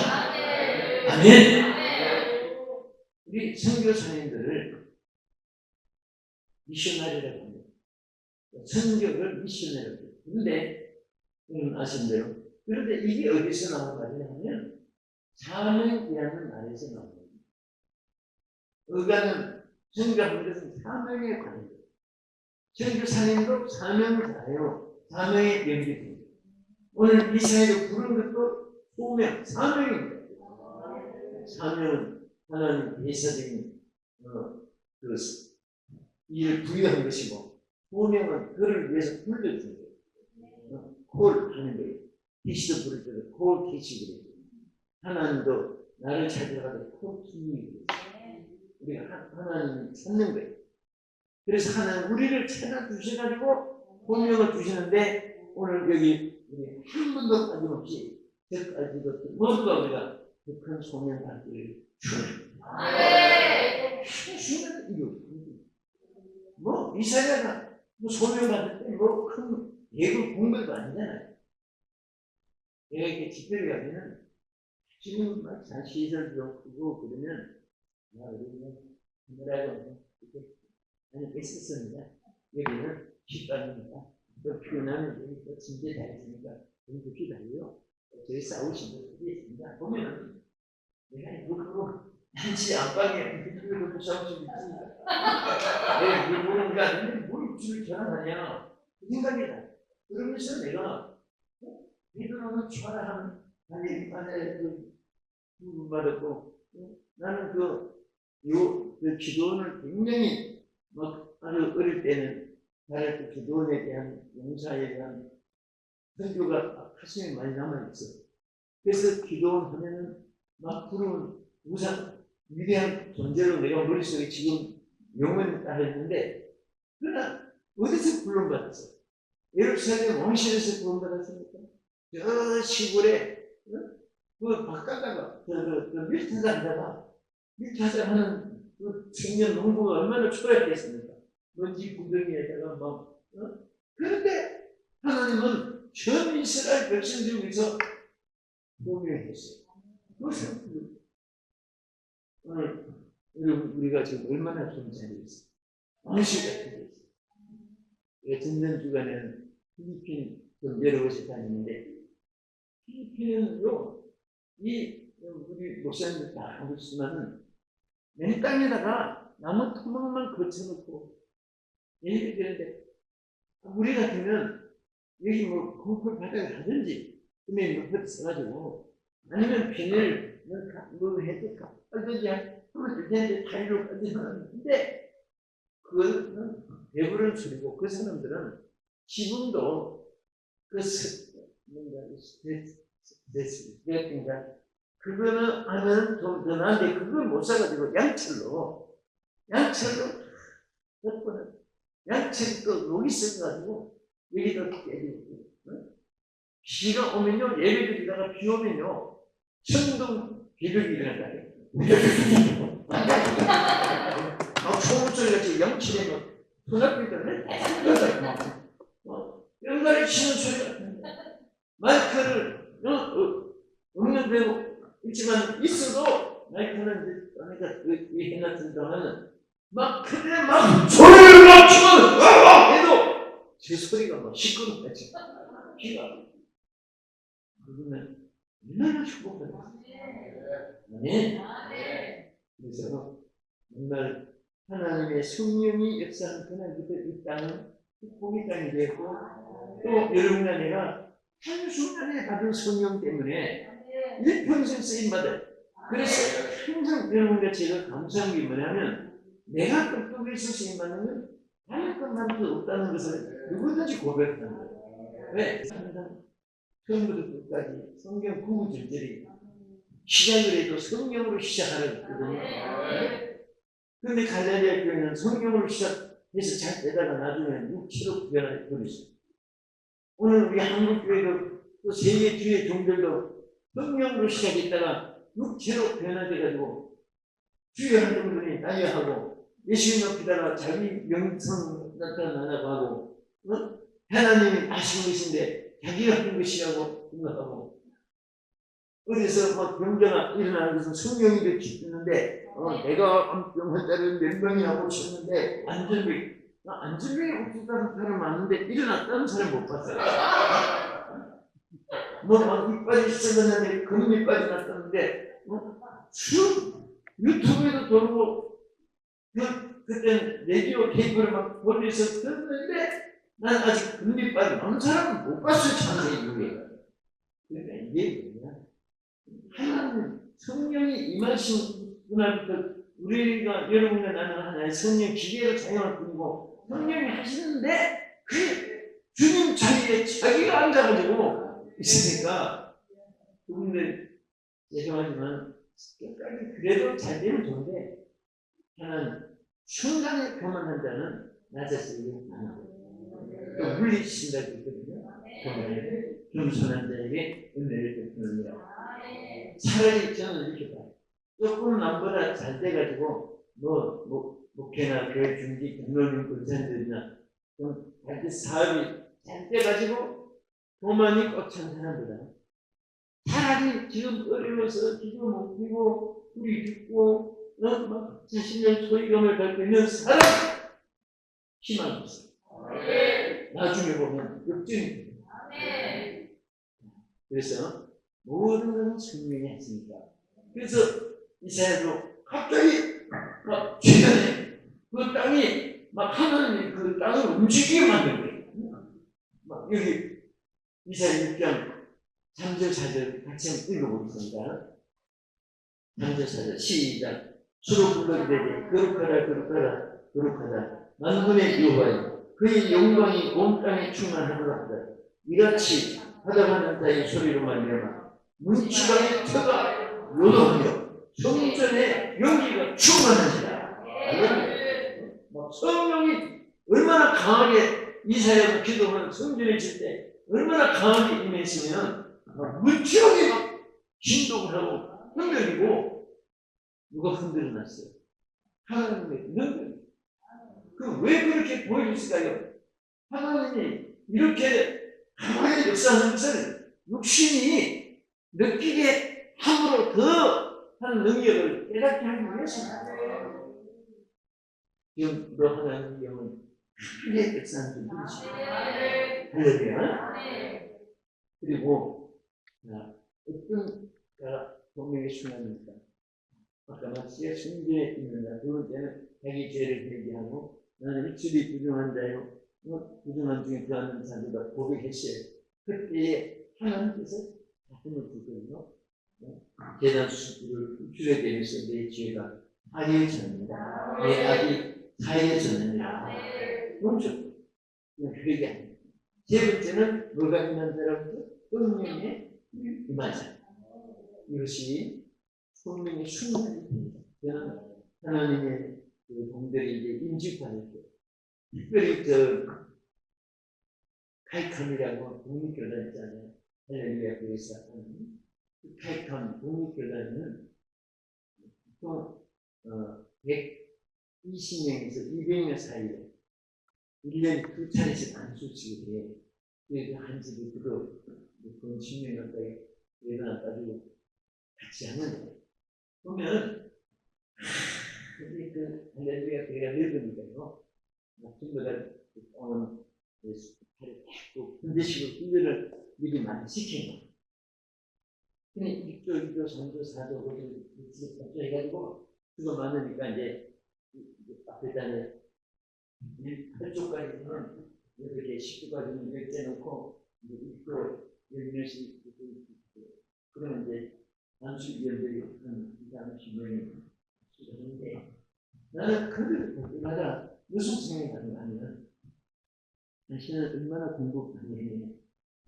아멘. 우리 선교사님들을 미셔너리라고 합니다. 선교를 미셔너리라고 합니다. 그런데 아시는 대로 그런데 이게 어디서 나온 말이냐면 사명이라는 말에서 나온 겁니다. 의가는 선교하는 것은 사명에 관해요. 선교사님도 사명을 다해요. 사명의 연결입니다. 오늘 이 사회로 부른 것도 소명, 사명입니다. 사명은 하나님 대사적인 그 일을 부여한 것이고 소명은 그를 위해서 불러주는 거예요. 콜 하는 거예요. 캐시도 부를 때도 콜 캐시 그래요. 하나님도 나를 찾아가도 콜 키니 그래요. 우리가 하나님을 찾는 거예요. 그래서 하나님 우리를 찾아주셔가지고 소명을 주시는데 오늘 여기 우리 한 번도 빠짐없이 저까지도 모두가 우리가 그 큰 소명 받기를 축원합니다. 순간에 이거 뭐 이사야가 뭐 소명받을 때 뭐 큰 예금 공부도 아니잖아요. 내가 이렇게 집회를 가면은 지금 막 시설도 크고 그러면 우리는 뭐라고 이렇게 아니 뺐었습니다. 여기는 식당입니다. 또 피곤하면 여기 또 침대 다 있으니까 여기 기다려요. 저희 싸우신 분들이 있습니다. 보면은 내가 일부러 한치 안방에 그리고 싸우시고 있으니까 내가 일부러가 뭘 줄을 전환하냐 그 생각이다. 그러면서 내가 믿음으로 추하라는 하나님 안에 부분 받았고 나는 그 기도원을 굉장히 막 아주 어릴 때는 나의 그 기도원에 대한 용사에 대한 선교가 가슴에 많이 남아있어. 그래서 기도원 하면은 막 부르는 우상 위대한 존재로 내가 머릿속에 지금 영원히 따르는데 그러나 어디서 불론받았어? 예루살렘 왕실에서 구원받았습니까? 저 시골에 그 바깥다가 밀타자 하는 그 청년 농부가 얼마나 초라했겠습니까? 먼지 구덩이에다가 막 그런데 하나님은 전 이스라엘 백성들 위해서 보명했어요. 그것은 오늘 여러분 우리가 지금 얼마나 좋은 자리에 있어요. 왕실 같은 데 있어요. 전년 주간에는 필리핀 좀 여러 곳에 다니는데 필리핀은요 우리 목사님들 다 알겠지만은 맨 땅에다가 나무 토막만 거쳐놓고 얘기를 되는데 우리 같으면 여기 뭐 콩쿨 바닥을 하든지 금에 높여 써가지고 아니면 비닐 뭐 해도 깔든지 하면 되는데 다리로 깔든지 하는데 그거는 배부른 소리고 그 사람들은 지금도 그 뭔가 스트레스인가 그거는 하면 좀 더 나은데 그걸 못 사가지고 양철로 몇 번은 양철이 또 녹이 써가지고 여기도 깨지고 비가 오면요 예배드리다가 비 오면요 천둥 비력이 일어난다. 초음 소리같이 양철에 막 소나기가 연가리 치는 소리 같은데 마이크를 응용되고 있지만 있어도 마이크는 그러니까 이 해놨을 동안은 막 그래 막 소리를 막 치면 해도 제 소리가 막 시끄럽겠지. 비가 그러면 얼마나 축복받았어. 아멘. 그래서 정말 하나님의 성령이 역사하는 그날부터 이 땅은 축복의 땅이 되고 또 여러분과 내가 한순간에 받은 성령 때문에 일평생 쓰임받아요. 그래서 항상 여러분과 제가 감사한 게 뭐냐면 내가 똑똑해서 쓰임받는 건 다른 것만도 없다는 것을 누구든지 고백하는 거예요. 왜? 항상 처음부터 끝까지 성경 구구절절이 시작을 해도 성령으로 시작하라고 했거든요. 그런데 갈라디아 교회는 성경으로 시작해서 잘 되다가 나중에 육체로 변해버리죠. 오늘 우리 한국교회도 또 세계 주의 종들도 성령으로 시작했다가 육체로 변화돼가지고 주의 하나님을 따위하고 예수님 높이다가 자기 명성 나타나라고 하고 하나님이 하신 것인데 자기가 한 것이라고 생각하고 어디서 막 병자가 일어나는 것은 성령이 지키는데 내가 암병 자를 몇 명이나 고쳤는데 안전병이 없었다는 사람 많은데 일어났다는 사람 못 봤어요. 막 이빨이 썩었는데 금이빨이 났다는데 유튜브에도 돌고 그때 라디오 테이프를 막 돌려서 듣는데 난 아직 금이빨이 많은 사람은 못 봤어요. 창세기. 그러니까 이게 뭐냐 하나님 성령이 임하신 그날부터 우리가 여러분과 나는 하나의 성령 기계로 사용할 뿐이고 성령이 하시는데 그 주님 자리에 자기가 앉아가지고 있으니까 그분들 죄송하지만 끝까지 그래도 잘 되면 좋은데 하나님 순간에 교만한 자는 낮아지기 많아요. 또 물리친다고 있거든요. 겸손한 자에게 은혜를 베푸느니라. 차라리 저는 이렇게 봐요. 조금 남보다 잘 돼가지고 목회나 교회 중직 장로님 권사님들이나 좀 자기 사업이 잘 돼가지고 돈만이 꽉 찬 사람보다 차라리 지금 어려워서 기도 못 피고 우리 죽고 막 자신의 소유감을 갖고 있는 사람 희망이 없어. 나중에 보면 역전이. 그래서 모든 것은 성령이 했으니까. 그래서 이사야도 갑자기 막 최근에 그 땅이 막 하나님이 그 땅을 움직이게 만든 거예요. 막 여기 이사야 6장 3절 4절 같이 한번 읽어보겠습니다. 3절 4절 시작. 주로 불러이르되 거룩하다 거룩하다 거룩하다 만군의 여호와여 그의 영광이 온 땅에 충만하도록 하다. 이같이 하다가는 자의 소리로 말미암아 문지방의 터가 요동하며 성전의 연기가 충만하시다. 성령이 얼마나 강하게 이사야가 기도하는 성전에 있을 때 얼마나 강하게 임했으면 문지방이 막 진동을 하고 흔들리고 누가 흔들어놨어요? 하나님의 능력. 왜 그렇게 보여줬을까요? 하나님이 이렇게 가만히 역사하는 것을 육신이 느끼게 함으로 더 한 능력을 깨닫게 하기 위해서입니다. 지금 너 하나님의 영은 크게 역사하는 분이시죠. 할렐루야. 그리고 어떤 동맹에 순합니까? 아까 마치에 성전에 있는다. 두 번째는 자기 죄를 회개하고 나는 입술이 부정한 자요. 부정한 중에 그하는 자들과 고백했어요. 그때에 하나님께서 작품을 주거든요. 계단 수술을 입술에 대면서 내 죄가 사해졌느니라. 내 악이 사해졌느니라. 먼저 회개합니다. 세 번째는 뭐가 있는 자라고? 성령의 임하자. 이것이 성령의 순간입니다. 저는 하나님의 그 종들이 이제 임직받을 때, 특별히 카이칸이라고 독립교단 있잖아요. 할렐루야 교회에서 하는 그 카이칸 독립교단은 보통 120명에서 200명 사이에 1년에 2차례씩 안수치게 해요. 그래서 한 집에 그도 돈 10년 가까이 예산 가지고 같이 하는데 보면 근데 그 할렐루야 교회가 늙으니까요. 전부 다 군대식으로 훈련을 미리 많이 시키는 거예요. 근데 6조, 2조, 3조, 4조, 5조, 6조 해가지고 그거 많으니까 이제 앞에다가 8조까지는 이렇게 10조까지는 이렇게 놓고 6조 10명씩 그러면 이제 단수위원들이 한 20-30명이 하는데 나는 그걸 볼 때마다 무슨 생각이 나냐면 당신은 얼마나 공부하니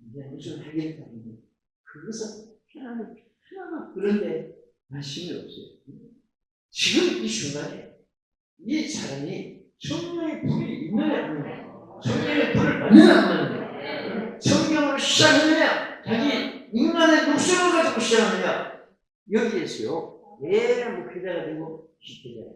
이제 무슨 하겠다니 그것은 하나도 그런데 관심이 없어요. 지금 이 순간에 이 사람이 성령의 불이 있느냐 없느냐 성령의 불을 받느냐 안 받느냐 성령으로 시작하느냐 자기 인간의 육성을 가지고 시작하느냐 여기에서요 왜 목회자가 되고 기회자가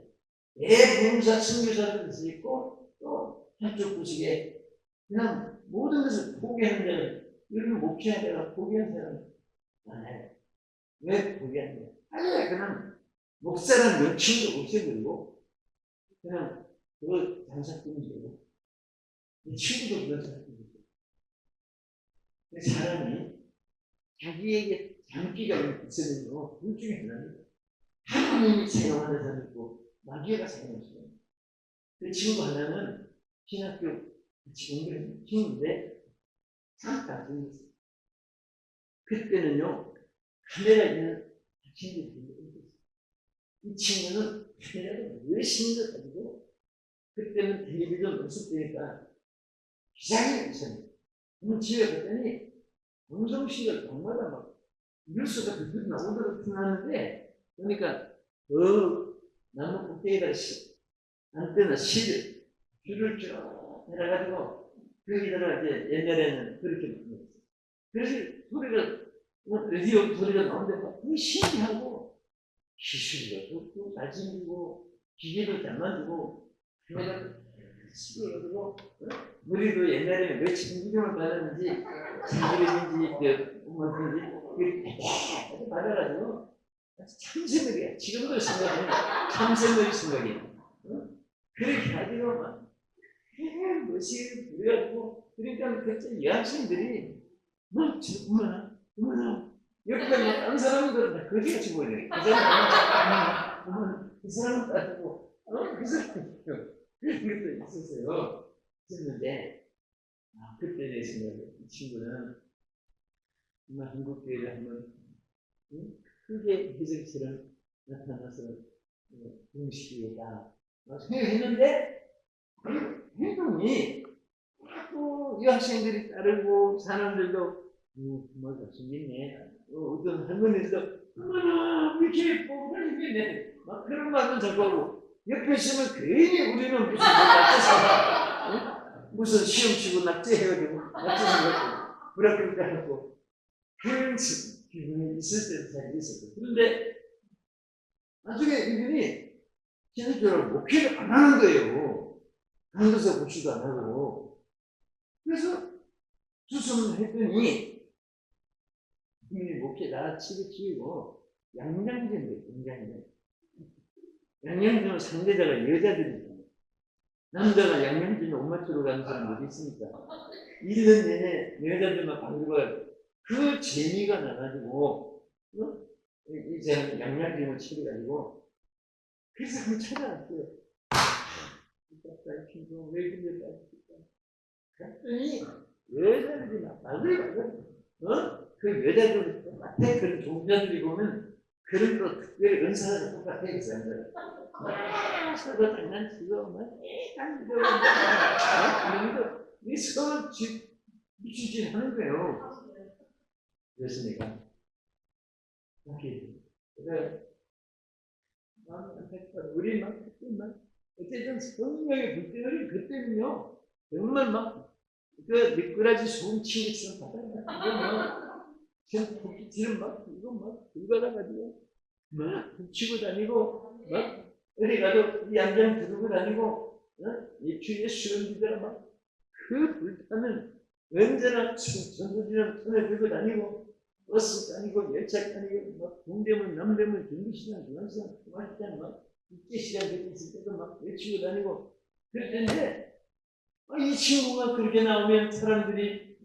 왜 부흥사 선교사도 될수 있고 또 한쪽 구석에 그냥 모든 것을 포기하는 자는 이런 목회하다가 포기한 사람은 많아요. 왜 포기하느냐? 아예 그냥 목사라는 명칭도 없애버리고 그냥 그거 장사꾼이고 이 친구도 그런 장사꾼이고 사람이 자기에게 장기가 있으면요 둘 중에 하나는 하나님이 사용하는 사람이 있고 마귀가 사용하는 사람이 있고 그 친구 하나는 신학교 같이 공부했는 친구인데 잠깐 들렸어요. 그때는요 카메라 있는 친구들이 있었어요. 이 친구는 카메라를 열심히 가지고 그때는 텔레비전 없었으니까 기장이 있었어요. 그럼 집에 갔더니 방송실을 방마다 막 뉴스가 그렇게 나오도록 틀어놨는데 그러니까 나무 꼭대기에다 안테나 실을 줄을 쭉 해가지고 거기다가 이제 옛날에는 그렇게 만들었어요. 그래서 소리가 라디오 소리가 나오는데 막 신기하고 기술도 좋고 잘생기고 기계도 잘 만들고 카메라도 시기에 그리고 우리도 옛날에는 몇 천기름을 받았는지 참기름인지 뭐든지 아주 받아가지고 참새물이야. 지금도 생각하면 참새물이 생각이야. 그렇게 가지고 막 멋이 부려가지고 그러니까 그때 여학생들이 막 어머나 여기까지 다른 사람들은 다 거지같이 보이네. 그 사람은 그 사람은 따지고 그 사람은 그것도 있었어요. 있었는데 그때 내 생각에 이 친구는 정말 한국교회를 한번 크게 기적처럼 나타나서 공식이다 생각했는데 행동이 또 이 학생들이 따르고 사람들도 정말 잘생겼네. 어떤 할머니도 어머나 이렇게 예쁘고 잘생겼네. 막 그런 말도 자꾸 하고 옆에 있으면 괜히 우리는 무슨 낙제사가 무슨 시험 치고 낙제해가지고 낙제사가 불합격 따라고 그런 기분이 있을 때도 잘 있었고 그런데 나중에 이분이 신학교를 목회를 안 하는 거예요. 강도사 복수도 안 하고 그래서 주선을 했더니 이분이 목회 다 치고 양양제인데 양양제 양양제는 상대자가 여자들이잖아요. 남자가 양양제는 엄마쪽으로 가는 사람들이 있으니까 1년 내내 여자들만 방구가 그 재미가 나가지고 이제 양양제를 치러가지고 그래서 한번 찾아왔어요. 왜 그래? 그랬더니 여자들이 막 말을 그 여자들 똑같아. 그런 종자들이 보면 그런 또 특별히 은사가 똑같아. 그 사람들 서로 장난치고 막 이러면서 이 서로 미치지 하는 거예요. 그래서 내가 우리 막 어쨌든 성령의 불때는 그때는요 정말 막 미꾸라지 소금 친구처럼 받아요. 지금 토끼처럼 막 이거 막 들받아가지고 막 붙이고 다니고 막 어디 가도 이 양장 들고 다니고 이 주위에 수련지들 막그 불타는 언제나 전도지랑 손에 들고 다니고 버스 다니고 열차 다니고 막 동대문 남대문 경기시장 중앙시장 중앙시장 막 국제시장 그렇게 있을 때도 막 외치고 다니고 그랬는데 이 친구가 그렇게 나오면 사람들이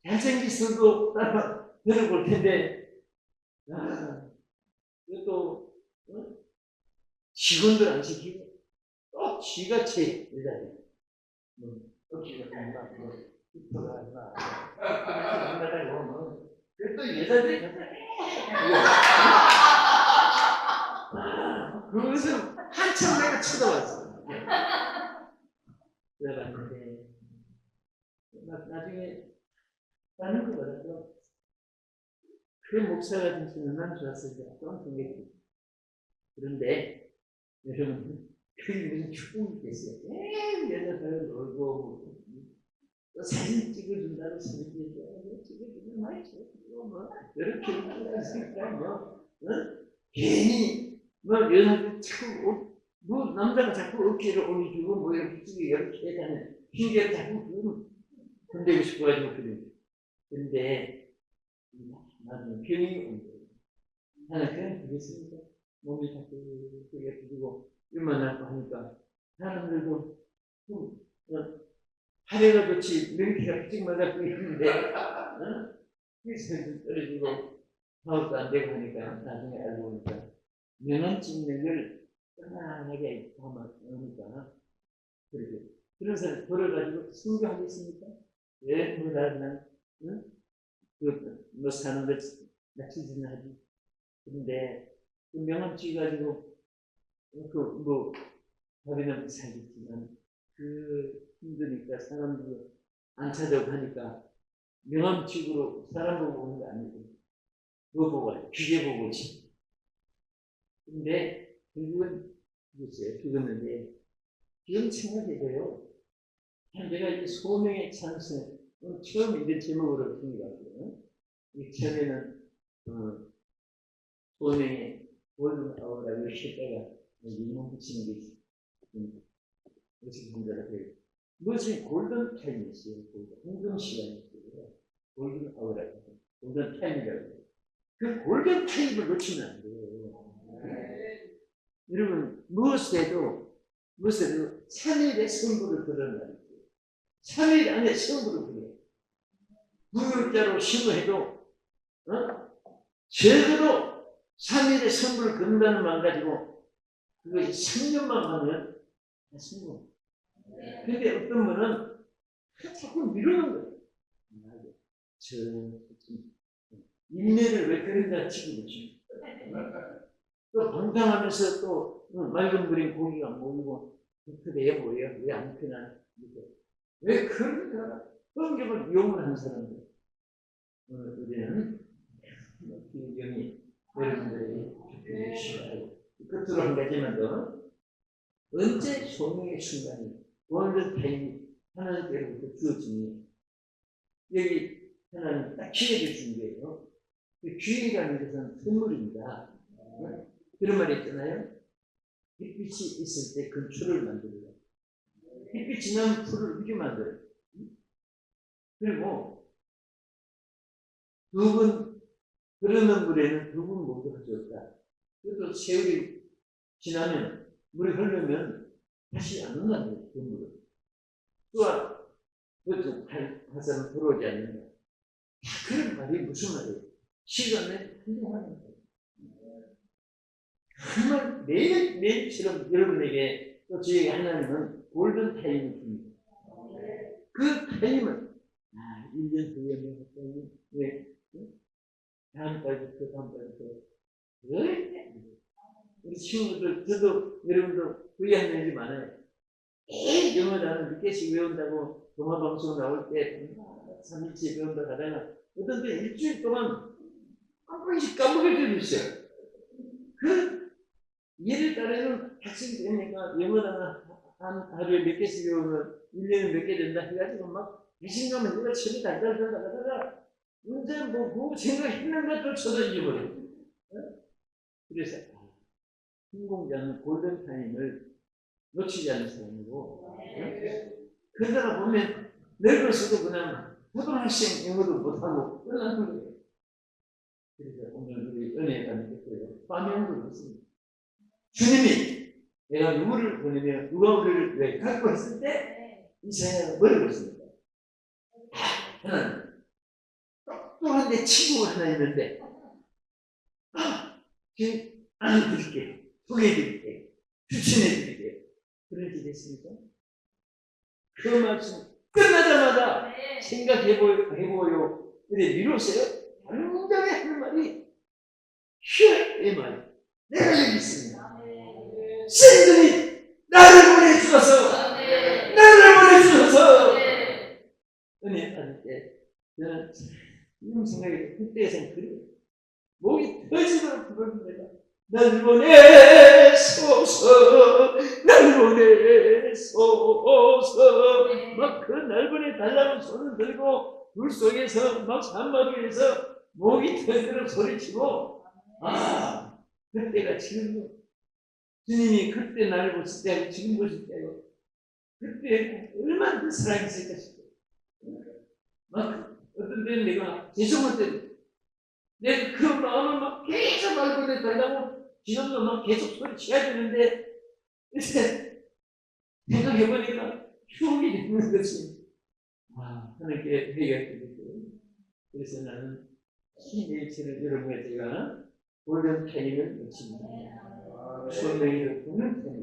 잘생겼어도 따라 들어볼 텐데 또 직원들 안 시키고 또 지가 제 여자야 어깨가 된다 이쁘다 한다 그래도 여자들이 그것은 한참 내가 쳐다봤어. 들어봤는데 나중에 다른 거 보다도 그 목사가 진짜 얼마나 좋았을까 또 생각했지. 그런데 여러분 그게 무슨 축복이 있겠어요. 여자들 놀고 또 사진 찍어준다고 생각해서 찍어주면 많이 찍어주고 뭐 이렇게 했으니까 괜히 여자들 자꾸 남자가 자꾸 어깨를 올려주고 뭐 이렇게 이렇게 해가는 핑계를 자꾸 건드리고 싶어가지고 그래요. 근데 나는 병이 온 거예요. 나는 그냥 그랬습니다. 몸이 자꾸 그게 부리고 일만 하고 하니까 사람들도 하늘과 같이 명기가 부쩍 맞았고 있는데 그래서 떨어지고 사업도 안 되고 하니까 나중에 알고 보니까 면허 찍는 걸 편안하게 담아놓으니까 그렇게 그런 사람 걸어가지고 순교하겠습니까? 왜 그러나 뭐 사는 것 낚시지는 하지. 그런데 그 명함 찍어가지고 뭐 밥이나 살겠지만 그 힘드니까 사람들 안 찾아오고 하니까 명함 찍으로 사람 보고 오는 거 아니고 그거 보고 기계 보고 오지. 근데 결국은 죽었는데 지금 생각해봐요. 제가 이 소명의 찬스 처음 이런 제목으로 쓴 것 같아요. 이 처음에는 소명의 골든 아워라 이렇게 했다가 이름 붙이는 게 있어요. 그래서 문제가 돼요. 무엇이 골든 타임이 있어요. 황금 시간이 있어요. 골든 아워라고. 골든 타임이라고 해요. 그 골든 타임을 놓치면 안 돼요. 여러분, 무엇에도 3일의 성부를 드러나는 거예요. 3일 안에 성부를 드러나요. 무효자로 신고해도, 제대로 3일의 성부를 건다는 말 가지고, 그것이 3년만 하면 다 성공. 근데 어떤 분은 자꾸 미루는 거예요. 인내를 왜 그런가 치고 그러지. 또 방탕하면서 또 맑은 그린 고기가 모이고 그렇게 해보여요. 왜 안 피나? 왜 그런가? 성경을 이용을 한 사람들. 우리는 기경이 여러분들에게 주께 주시고 끝으로 한 가지만 더. 언제 소명의 순간이 골든 타임이 하나님께로부터 주어지니 여기 하나님 딱 기회를 준 거예요. 그 기회라는 것은 선물입니다. 그런 말이 있잖아요. 햇빛이 있을 때 건초를 만들어요. 햇빛이 나면 풀을 이렇게 만들어요. 그리고 두 번 흐르는 물에는 두 번 모두 할 수 없다. 그래도 세월이 지나면 물이 흐르면 다시 안 온다는 그 물은. 또한 그것도 화산은 들어오지 않는다. 그런 말이 무슨 말이에요? 시간에 훌륭하는 거예요. 정말 매일처럼 여러분에게 또 저희 하나님은 골든 타임을 줍니다. 그 타임은 1년 후에 뭐 왜? 다음 달부터 우리 친구들, 저도 여러분도 후회한 일이 많아요. 매일 영어 단어 몇 개씩 외운다고 동화방송 나올 때 3일째 배운다고 하다가 어떤 때 일주일 동안 한 번씩 까먹을 때도 있어요. 그 예를 따르면 학생이 되니까 영어 단어 한 하루에 몇 개씩 외우면 1년에 몇 개 된다 해가지고 막 배신감은 내가 처리 달달달달하다가 언제 뭐 생각했는 것조차도 잊어버려요. 그래서 성공자는 골든타임을 놓치지 않는 사람이고, 그러다가 보면 늙어서도 그냥 초등학생 영어도 못하고 끝나는 거예요. 그래서 오늘 우리 은혜가 느꼈고요. 파명도 그렇습니다. 주님이 내가 누구를 보내면 누가 우리를 왜 갖고 있을 때 이사야가 뭐라고 했습니까? 하나님 똑똑한데 친구가 하나 있는데 지금 알려드릴게요. 소개해드릴게요. 추천해드릴게요. 그런 일 했습니까? 그 말씀 끝나자마자 생각해보요. 근데 미루세요? 당장에 하는 말이 이 말. 내가 여기 있습니다. 신들이 나를 보내주셔서 은혜 받을 때 저는 이런 생각이 그때에선 그래요. 목이 터지도록 부릅니다. 날 보내소서 막 그 넓은에 달라는 손을 들고 물 속에서 막 산마루에서 목이 터지도록 소리치고 그때가 지금 주님이 그때 나를 보실 때하고 지금 보실 때하고 그때 얼마나 그 사랑이 있을까 싶어요. 막 어떤 때는 내가 죄송할 때 내가 그 마음을 막 계속 알고 달라고 지금도 막 계속 소리쳐야 되는데 이제 생각해보니까 추억이 되는 것이 하나님께 회개할 때 그래서 나는 신일치를 여러분의 제가 골든 타임을 놓칩니다. 소명이를 보는 타임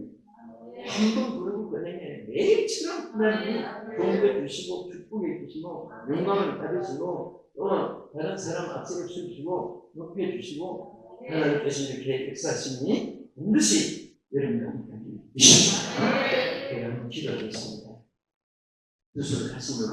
한번 부르고 끝내면 매일처럼 하나님이 좋은 걸 주시고 축복해 주시고 영광을 받으시고 또 다른 사람 앞세를 주시고 높여주시고 하나님께서 이렇게 역사하시니 반드시 여러분과 함께 계십니다. 제가 한번 기도하겠습니다. 두 손을 가슴으로